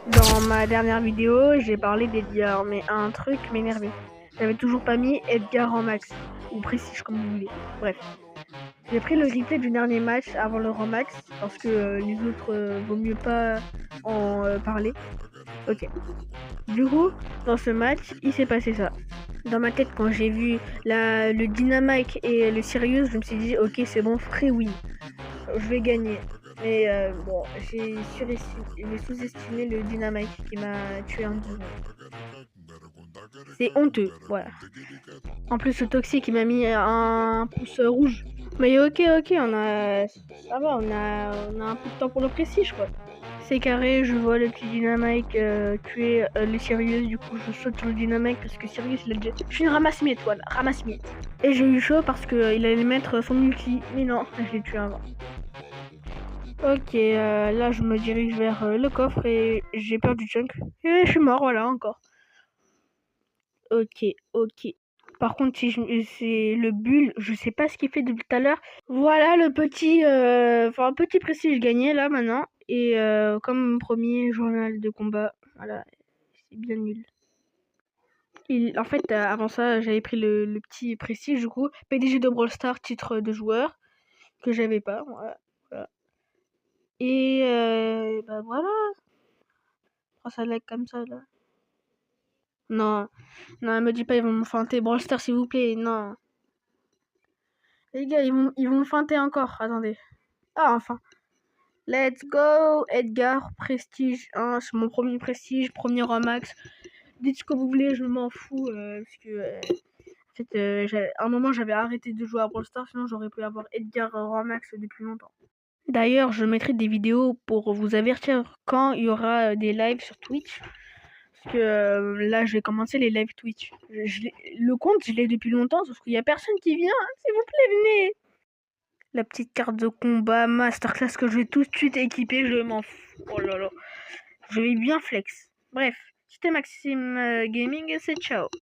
Dans ma dernière vidéo, j'ai parlé d'Edgar, mais un truc m'énervait. J'avais toujours pas mis Edgar en max, ou prestige comme vous voulez. Bref. J'ai pris le replay du dernier match avant le rang max, parce que les autres, vaut mieux pas en parler. Ok. Du coup, dans ce match, il s'est passé ça. Dans ma tête, quand j'ai vu le Dynamite et le Sirius, je me suis dit, ok, c'est bon, free win. Je vais gagner. Mais bon, j'ai sous-estimé le Dynamite qui m'a tué en 10 secondes. C'est honteux, voilà. En plus, ce toxique, il m'a mis un pouce rouge. Mais ok, ça va, on a un peu de temps pour le prestige, quoi. C'est carré, je vois le petit Dynamite tuer le Sirius, du coup je saute sur le Dynamite parce que Sirius il a déjà... Je suis une ramasse-miettes, voilà, ramasse-miettes. Et j'ai eu chaud parce qu'il allait mettre son ulti, mais non, je l'ai tué avant. Ok, là je me dirige vers le coffre et j'ai peur du chunk. Et je suis mort, voilà, encore. Ok. Par contre, si c'est le bulle, je sais pas ce qu'il fait depuis tout à l'heure. Voilà le petit, petit prestige gagné là maintenant. Et comme premier journal de combat, voilà, c'est bien nul. En fait, avant ça, j'avais pris le petit prestige du coup, PDG de Brawl Stars, titre de joueur, que j'avais pas. Voilà. Et bah voilà, quand ça lag comme ça là. Non, non, me dis pas ils vont me feinter. Brawl Stars s'il vous plaît, non. Les gars, ils vont me feinter encore, attendez. Ah, enfin. Let's go, Edgar, prestige 1, c'est mon premier prestige, premier rang max. Dites ce que vous voulez, je m'en fous, parce que, en fait, à un moment, j'avais arrêté de jouer à Brawl Stars, sinon j'aurais pu avoir Edgar rang max depuis longtemps. D'ailleurs, je mettrai des vidéos pour vous avertir quand il y aura des lives sur Twitch. Parce que là, je vais commencer les lives Twitch. Le compte, je l'ai depuis longtemps, sauf qu'il n'y a personne qui vient. S'il vous plaît, venez. La petite carte de combat masterclass que je vais tout de suite équiper, je m'en fous. Oh là là. Je vais bien flex. Bref, c'était Maxime Gaming et c'est ciao.